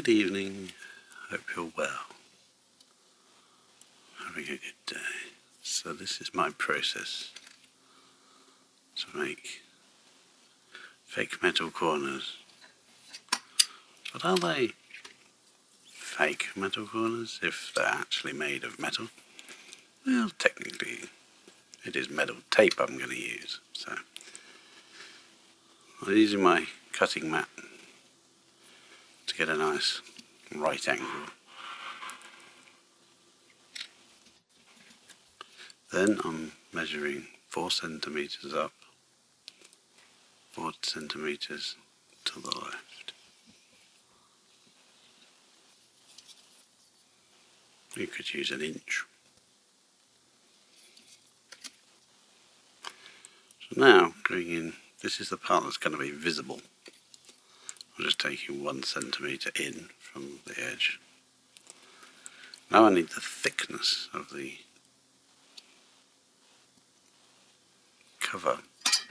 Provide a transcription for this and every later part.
Good evening, hope you're well, having a good day. So this is my process to make fake metal corners. But are they fake metal corners if they're actually made of metal? Well, technically it is metal tape I'm going to use. So I'm using my cutting mat to get a nice right angle. Then I'm measuring 4 centimeters up, 4 centimeters to the left. You could use an inch. So now going in, this is the part that's going to be visible. I'm just taking 1 centimeter in from the edge. Now I need the thickness of the cover,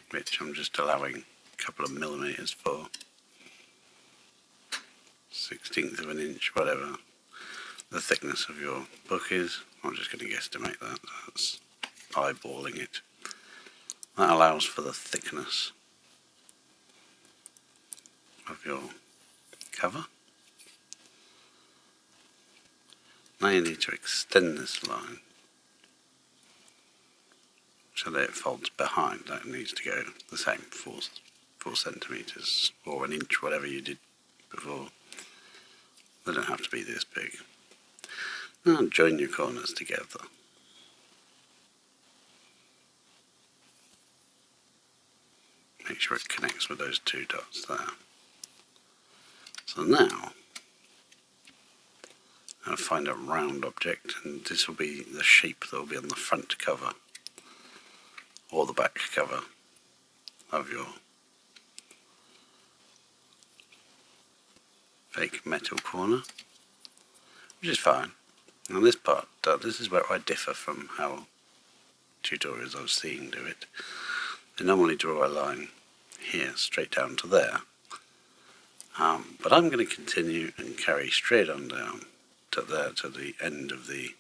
which I'm just allowing a couple of millimeters for, 1/16 of an inch, whatever the thickness of your book is. I'm just going to guesstimate that. That's eyeballing it. That allows for the thickness of your cover. Now you need to extend this line so that it folds behind. That needs to go the same, 4 centimeters or an inch, whatever you did before. They don't have to be this big. Now join your corners together. Make sure it connects with those 2 dots there. So now I'll find a round object, and this will be the shape that will be on the front cover or the back cover of your fake metal corner, which is fine. Now this part, this is where I differ from how tutorials I've seen do it. They normally draw a line here straight down to there, but I'm going to continue and carry straight on down to there, to the end of the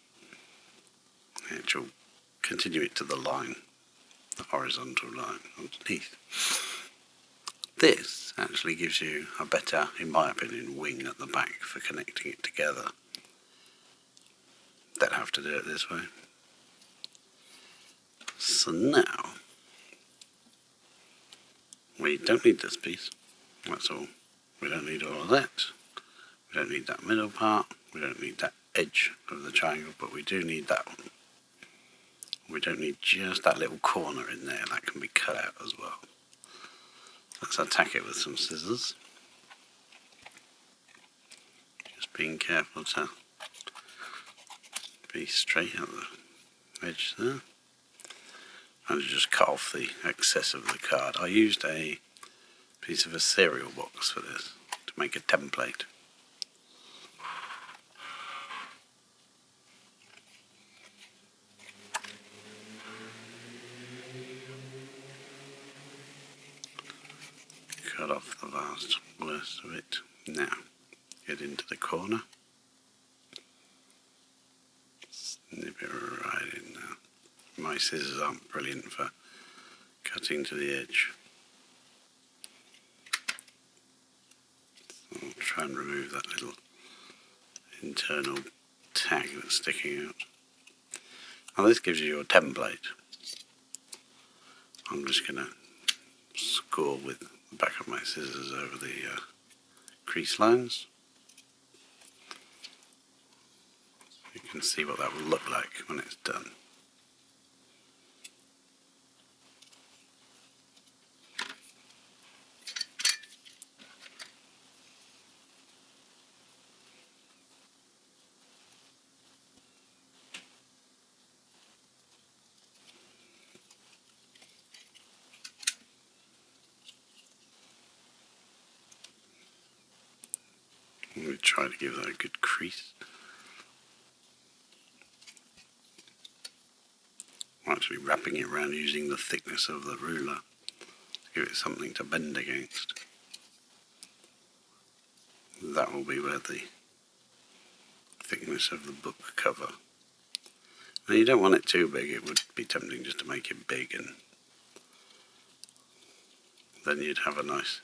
actual, continue it to the line, the horizontal line underneath. This actually gives you a better, in my opinion, wing at the back for connecting it together. Don't have to do it this way. So now we don't need this piece, that's all. We don't need all of that. We don't need that middle part. We don't need that edge of the triangle, but we do need that one. We don't need just that little corner in there, that can be cut out as well. Let's attack it with some scissors. Just being careful to be straight at the edge there. And just cut off the excess of the card. I used a piece of a cereal box for this to make a template. Cut off the last worst of it. Now, get into the corner. Snip it right in there. My scissors aren't brilliant for cutting to the edge. So I'll try and remove that little internal tag that's sticking out. Now this gives you your template. I'm just going to score with the back of my scissors over the crease lines. You can see what that will look like when it's done. We try to give that a good crease. I'm actually wrapping it around using the thickness of the ruler to give it something to bend against. that will be where the thickness of the book cover. Now you don't want it too big, it would be tempting just to make it big, and then you'd have a nice,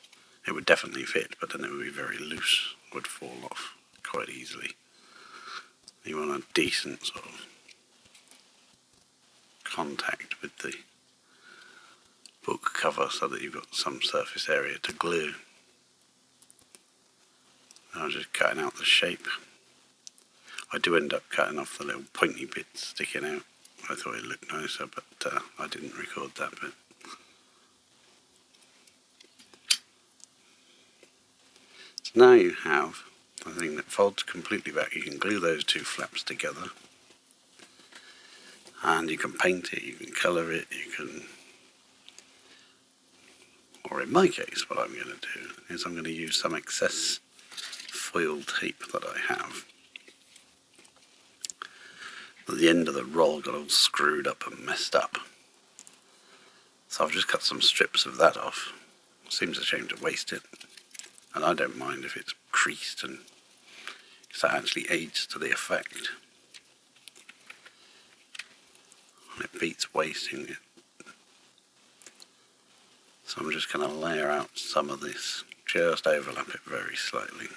it would definitely fit, but then it would be very loose, would fall off quite easily. You want a decent sort of contact with the book cover so that you've got some surface area to glue. I was just cutting out the shape. I do end up cutting off the little pointy bits sticking out. I thought it looked nicer, but I didn't record that bit. So now you have a thing that folds completely back. You can glue those two flaps together, and you can paint it, you can colour it, you can, or in my case what I'm going to do is I'm going to use some excess foil tape that I have. But the end of the roll got all screwed up and messed up. So I've just cut some strips of that off. Seems a shame to waste it. And I don't mind if it's creased, and because that actually aids to the effect. And it beats wasting it. So I'm just going to layer out some of this, just overlap it very slightly.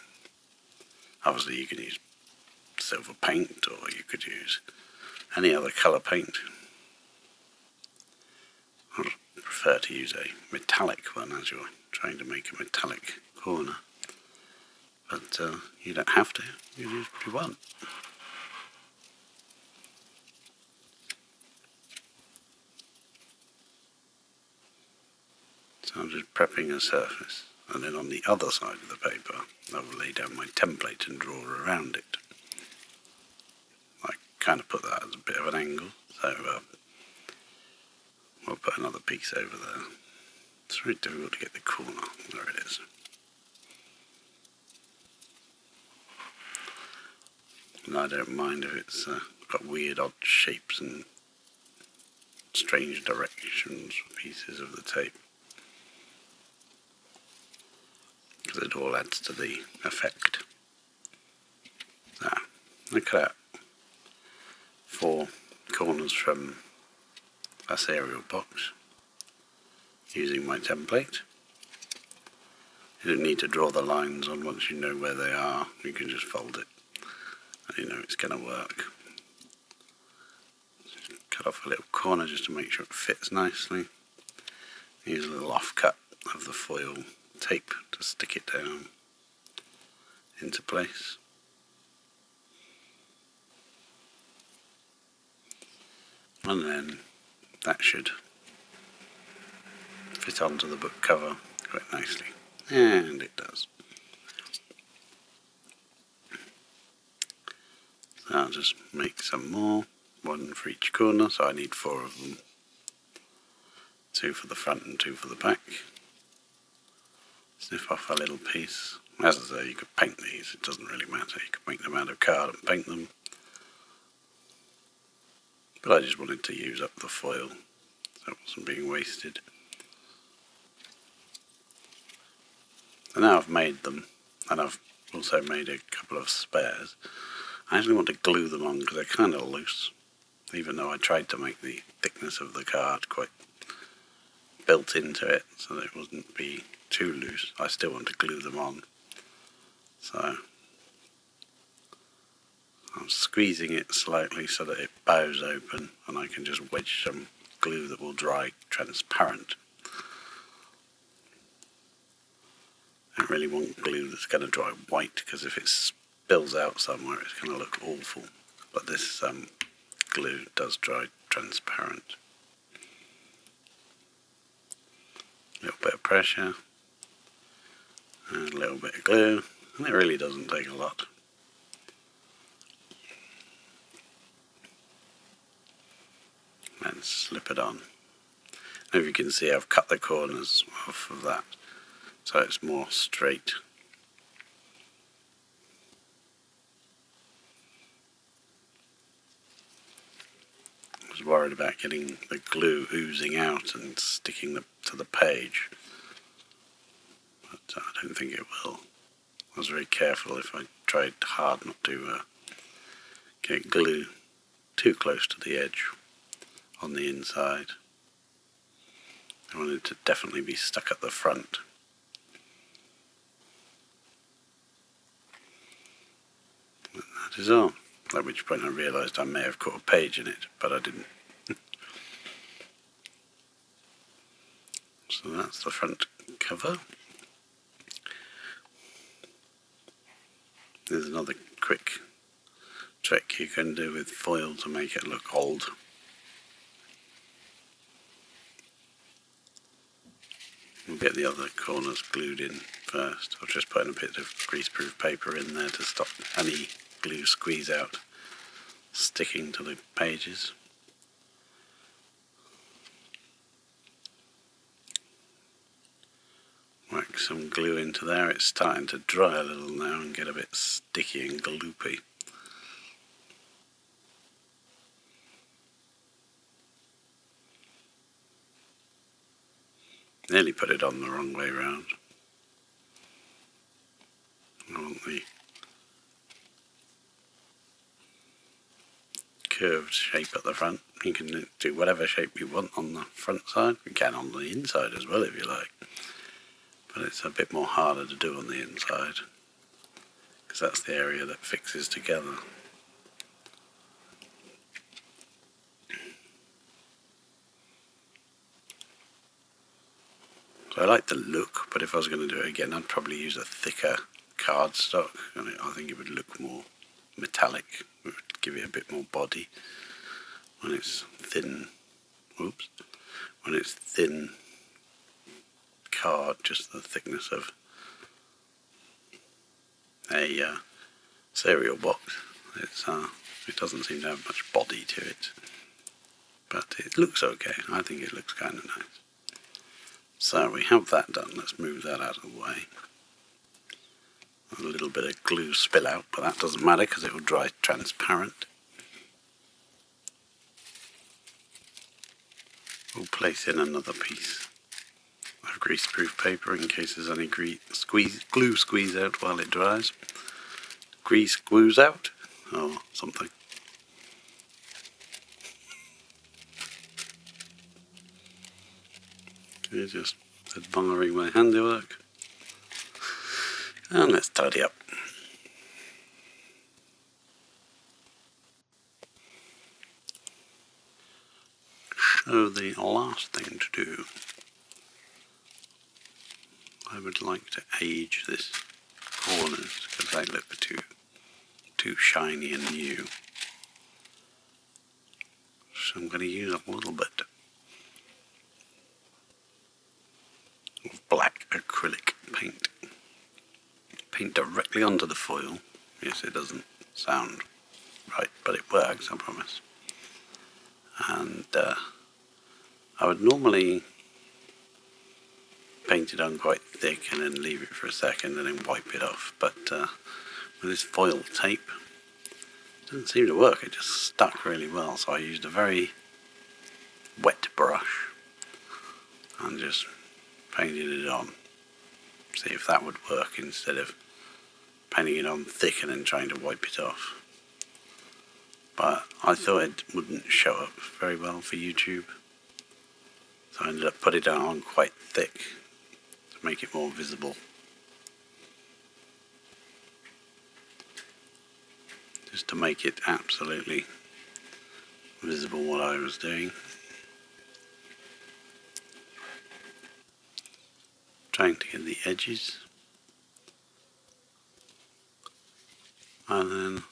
Obviously you can use silver paint, or you could use any other colour paint. I prefer to use a metallic one as you're trying to make a metallic corner, but you don't have to, you use what you want. So I'm just prepping a surface, and then on the other side of the paper I'll lay down my template and draw around it. I kind of put that as a bit of an angle, so we'll put another piece over there. It's really difficult to get the corner. There it is. And I don't mind if it's got weird odd shapes and strange directions for pieces of the tape, because it all adds to the effect. So I cut out 4 corners from a cereal box using my template. You don't need to draw the lines on. Once you know where they are, you can just fold it and you know it's going to work. Cut off a little corner just to make sure it fits nicely. Use a little offcut of the foil tape to stick it down into place. And then that should fit onto the book cover quite nicely, and it does. So I'll just make some more, 1 for each corner, so I need 4 of them, 2 for the front and 2 for the back. Snip off a little piece. As I say, you could paint these, it doesn't really matter, you could make them out of card and paint them. But I just wanted to use up the foil, so it wasn't being wasted. So now I've made them, and I've also made a couple of spares. I actually want to glue them on because they're kind of loose, even though I tried to make the thickness of the card quite built into it so that it wouldn't be too loose. I still want to glue them on. So I'm squeezing it slightly so that it bows open, and I can just wedge some glue that will dry transparent. I don't really want glue that's going to dry white, because if it spills out somewhere it's going to look awful. But this glue does dry transparent. A little bit of pressure, and a little bit of glue, and it really doesn't take a lot. And slip it on. If you can see, I've cut the corners off of that so it's more straight. I was worried about getting the glue oozing out and sticking to the page, but I don't think it will. I was very careful if I tried hard not to get glue too close to the edge on the inside. I wanted it to definitely be stuck at the front. But that is all. At which point I realised I may have caught a page in it, but I didn't. So that's the front cover. There's another quick trick you can do with foil to make it look old. We'll get the other corners glued in first. I'll just put a bit of greaseproof paper in there to stop any glue squeeze out sticking to the pages. Whack some glue into there. It's starting to dry a little now and get a bit sticky and gloopy. Nearly put it on the wrong way round. I want the curved shape at the front. You can do whatever shape you want on the front side. You can on the inside as well if you like. But it's a bit more harder to do on the inside, because that's the area that fixes together. So I like the look, but if I was going to do it again, I'd probably use a thicker cardstock, and I think it would look more metallic. It would give it a bit more body. When it's thin, when it's thin card, just the thickness of a cereal box, it doesn't seem to have much body to it, but it looks okay. I think it looks kind of nice. So we have that done. Let's move that out of the way. A little bit of glue spill out, but that doesn't matter because it will dry transparent. We'll place in another piece of greaseproof paper in case there's any glue squeeze out while it dries. Grease glues out, or something. Okay, just admiring my handiwork. And let's tidy up. So the last thing to do, I would like to age this corners because they look too shiny and new. So I'm going to use a little bit of black acrylic paint. Paint directly onto the foil. Yes, it doesn't sound right, but it works, I promise. And I would normally paint it on quite thick and then leave it for a second and then wipe it off, but with this foil tape it doesn't seem to work. It just stuck really well, so I used a very wet brush and just painted it on. See if that would work instead of painting it on thick and then trying to wipe it off. But I thought it wouldn't show up very well for YouTube, so I ended up putting it on quite thick to make it more visible. Just to make it absolutely visible what I was doing. Trying to get the edges. And then,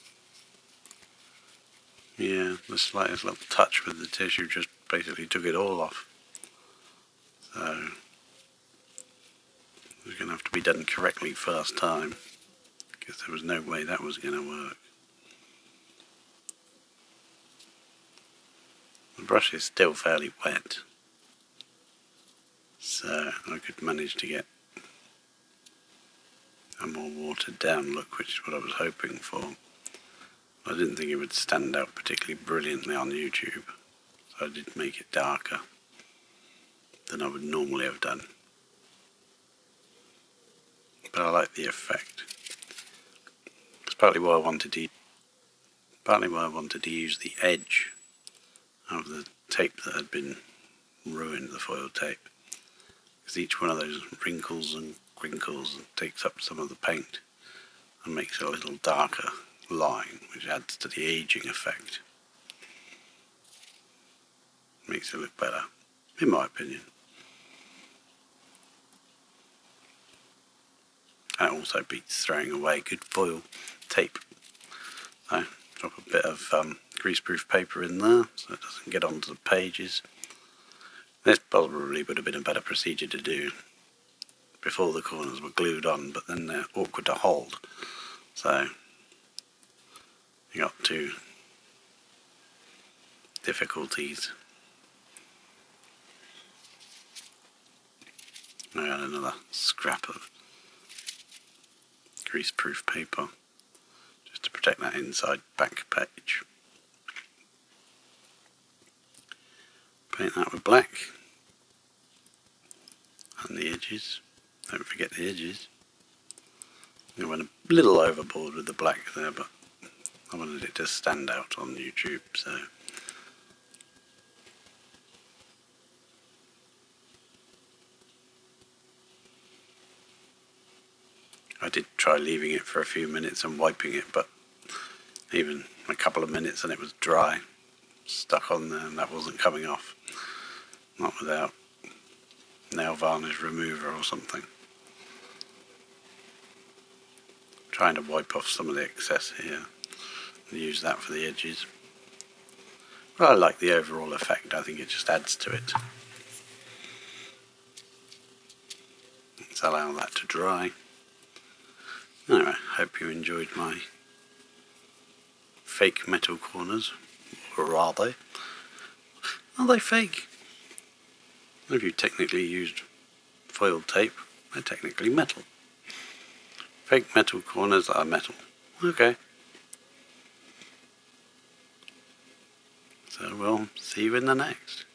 yeah, the slightest little touch with the tissue just basically took it all off. So, it was going to have to be done correctly first time, because there was no way that was going to work. The brush is still fairly wet, so I could manage to get a more watered down look, which is what I was hoping for. I didn't think it would stand out particularly brilliantly on YouTube, so I did make it darker than I would normally have done. But I like the effect. partly why I wanted to use the edge of the tape that had been ruined, the foil tape, because each one of those wrinkles and crinkles takes up some of the paint and makes a little darker line, which adds to the aging effect. Makes it look better, in my opinion. That also beats throwing away good foil tape. So drop a bit of greaseproof paper in there so it doesn't get onto the pages. This probably would have been a better procedure to do before the corners were glued on, but then they're awkward to hold. So you got two difficulties. I got another scrap of greaseproof paper just to protect that inside back page. Paint that with black and the edges. Don't forget the edges. I went a little overboard with the black there, but I wanted it to stand out on YouTube, so I did try leaving it for a few minutes and wiping it, but even a couple of minutes and it was dry, stuck on there, and that wasn't coming off. Not without nail varnish remover or something. Trying to wipe off some of the excess here and use that for the edges. But I like the overall effect. I think it just adds to it. Let's allow that to dry. Anyway, hope you enjoyed my fake metal corners. Or are they? Are they fake? If you technically used foil tape, they're technically metal. Fake metal corners are metal. Okay. So we'll see you in the next.